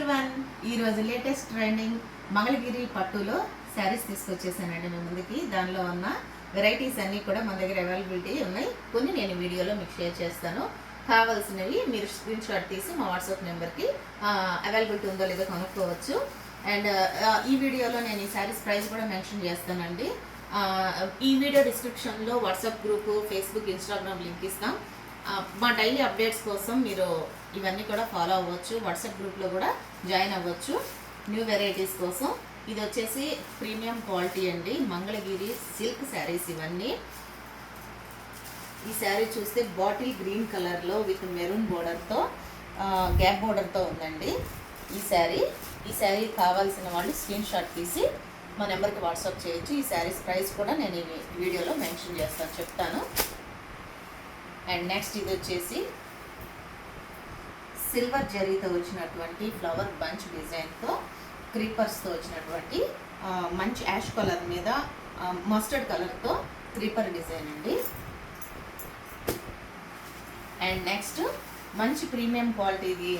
Everyone, ఈరోజు latest trending Mangalagiri పట్టులో శారీస్ తీసుకొచ్చేసానండి మీ ముందుకి. దానిలో ఉన్న వెరైటీస్ అన్నీ కూడా మన దగ్గర అవైలబిలిటీ ఉన్నాయి. కొన్ని నేను వీడియోలో మీకు షేర్ చేస్తాను. కావాల్సినవి మీరు స్క్రీన్ షాట్ తీసి మా వాట్సాప్ నెంబర్కి అవైలబిలిటీ ఉందో లేదో కనుక్కోవచ్చు. అండ్ ఈ వీడియోలో నేను ఈ శారీస్ ప్రైస్ కూడా మెన్షన్ చేస్తానండి. ఈ వీడియో డిస్క్రిప్షన్లో WhatsApp group, Facebook, Instagram link ఇస్తాం. మా డైలీ అప్డేట్స్ కోసం మీరు ఇవన్నీ కూడా ఫాలో అవ్వచ్చు. వాట్సాప్ గ్రూప్లో కూడా జాయిన్ అవ్వచ్చు న్యూ వెరైటీస్ కోసం. ఇది వచ్చేసి ప్రీమియం క్వాలిటీ అండి, మంగళగిరి సిల్క్ శారీస్ ఇవన్నీ. ఈ శారీ చూస్తే బాటిల్ గ్రీన్ కలర్లో విత్ మెరూన్ బోర్డర్తో, గ్యాప్ బోర్డర్తో ఉందండి ఈ శారీ కావాల్సిన వాళ్ళు స్క్రీన్ షాట్ తీసి మా నెంబర్కి వాట్సాప్ చేయొచ్చు. ఈ శారీస్ ప్రైస్ కూడా నేను ఈ వీడియోలో మెన్షన్ చెప్తాను. అండ్ నెక్స్ట్ ఇది వచ్చేసి సిల్వర్ జరీతో వచ్చినటువంటి ఫ్లవర్ బంచ్ డిజైన్తో, క్రీపర్స్తో వచ్చినటువంటి మంచి యాష్ కలర్ మీద మస్టర్డ్ కలర్తో క్రీపర్ డిజైన్ అండి. అండ్ నెక్స్ట్ మంచి ప్రీమియం క్వాలిటీది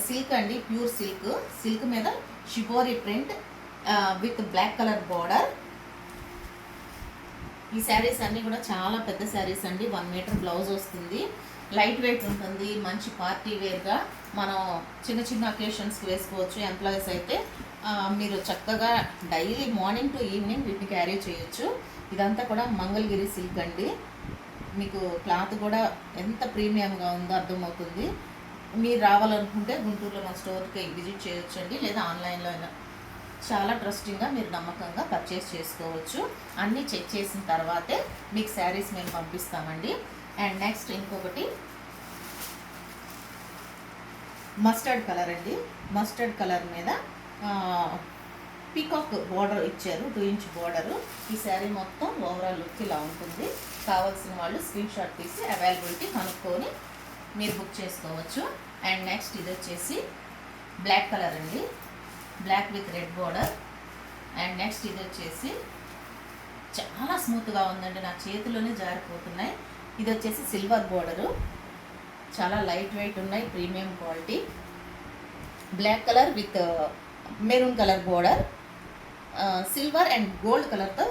సిల్క్ అండి, ప్యూర్ సిల్క్ మీద shibori print with black colour border. ఈ శారీస్ అన్నీ కూడా చాలా పెద్ద శారీస్ అండి, 1 మీటర్ బ్లౌజ్ వస్తుంది, లైట్ వెయిట్ ఉంటుంది, మంచి పార్టీ వేర్గా మనం చిన్న చిన్న అకేషన్స్కి వేసుకోవచ్చు. ఎంప్లాయీస్ అయితే మీరు చక్కగా డైలీ మార్నింగ్ టు ఈవినింగ్ వీటిని క్యారీ చేయొచ్చు. ఇదంతా కూడా మంగళగిరి సిల్క్ అండి. మీకు క్లాత్ కూడా ఎంత ప్రీమియంగా ఉందో అర్థమవుతుంది. మీరు రావాలనుకుంటే గుంటూరులో మన స్టోర్కి విజిట్ చేయొచ్చు అండి, లేదా ఆన్లైన్లో అయినా చాలా ట్రస్టింగ్గా మీరు నమ్మకంగా పర్చేస్ చేసుకోవచ్చు. అన్నీ చెక్ చేసిన తర్వాతే మీకు శారీస్ మేము పంపిస్తామండి. అండ్ నెక్స్ట్ ఇంకొకటి మస్టర్డ్ కలర్ అండి. మస్టర్డ్ కలర్ మీద పీకాక్ బార్డర్ ఇచ్చారు, 2 ఇంచ్ బార్డరు. ఈ శారీ మొత్తం ఓవరాల్ లుక్ ఇలా ఉంటుంది. కావాల్సిన వాళ్ళు స్క్రీన్ షాట్ తీసి అవైలబిలిటీ కనుక్కొని మీరు బుక్ చేసుకోవచ్చు. అండ్ నెక్స్ట్ ఇది వచ్చేసి బ్లాక్ కలర్ అండి, black with red border. And next ఇది వచ్చేసి చాలా స్మూత్గా ఉందండి, నా చేతిలోనే జారిపోతున్నాయి. ఇది వచ్చేసి సిల్వర్ బార్డరు, చాలా లైట్ వెయిట్ ఉన్నాయి, premium quality. Black colour with maroon colour border, silver and gold కలర్తో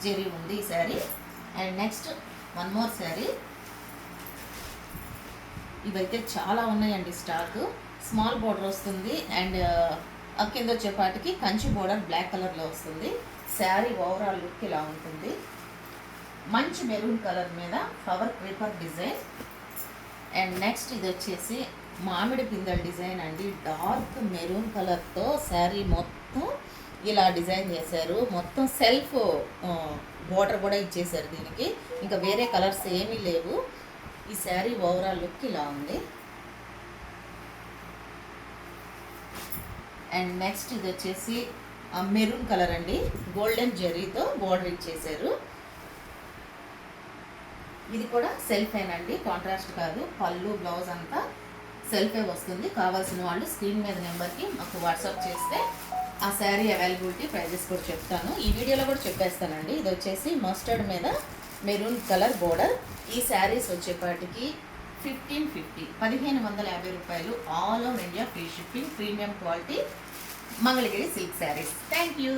జెరీ ఉంది ఈ sari. And next one more sari. ఇవైతే చాలా ఉన్నాయండి స్టాక్. స్మాల్ బార్డర్ వస్తుంది అండ్ కింద వచ్చేపాటికి కంచి బోర్డర్ బ్లాక్ కలర్లో వస్తుంది. శారీ ఓవరాల్ లుక్ ఇలా ఉంటుంది. మంచి మెరూన్ కలర్ మీద flower creeper design. And next ఇది వచ్చేసి మామిడి పిందెల డిజైన్ అండి, డార్క్ మెరూన్ కలర్తో శారీ మొత్తం ఇలా డిజైన్ చేశారు. మొత్తం సెల్ఫ్ బోర్డర్ కూడా ఇచ్చేసారు దీనికి, ఇంకా వేరే కలర్స్ ఏమీ లేవు. ఈ శారీ ఓవరాల్ లుక్ ఇలా ఉంది. అండ్ నెక్స్ట్ ఇది వచ్చేసి మెరూన్ కలర్ అండి, గోల్డెన్ జెర్రీతో బోర్డర్ ఇచ్చేసారు. ఇది కూడా సెల్ఫేనండి, కాంట్రాస్ట్ కాదు. పళ్ళు బ్లౌజ్ అంతా సెల్ఫే వస్తుంది. కావాల్సిన వాళ్ళు స్క్రీన్ మీద నెంబర్కి మాకు వాట్సాప్ చేస్తే ఆ శారీ అవైలబిలిటీ ప్రైజెస్ కూడా చెప్తాను. ఈ వీడియోలో కూడా చెప్పేస్తానండి. ఇది వచ్చేసి మస్టర్డ్ మీద మెరూన్ కలర్ బోర్డర్. ఈ శారీస్ వచ్చేపాటికి 1550 రూపాయలు. All over India free shipping, premium quality Mangalagiri silk saris. Thank you.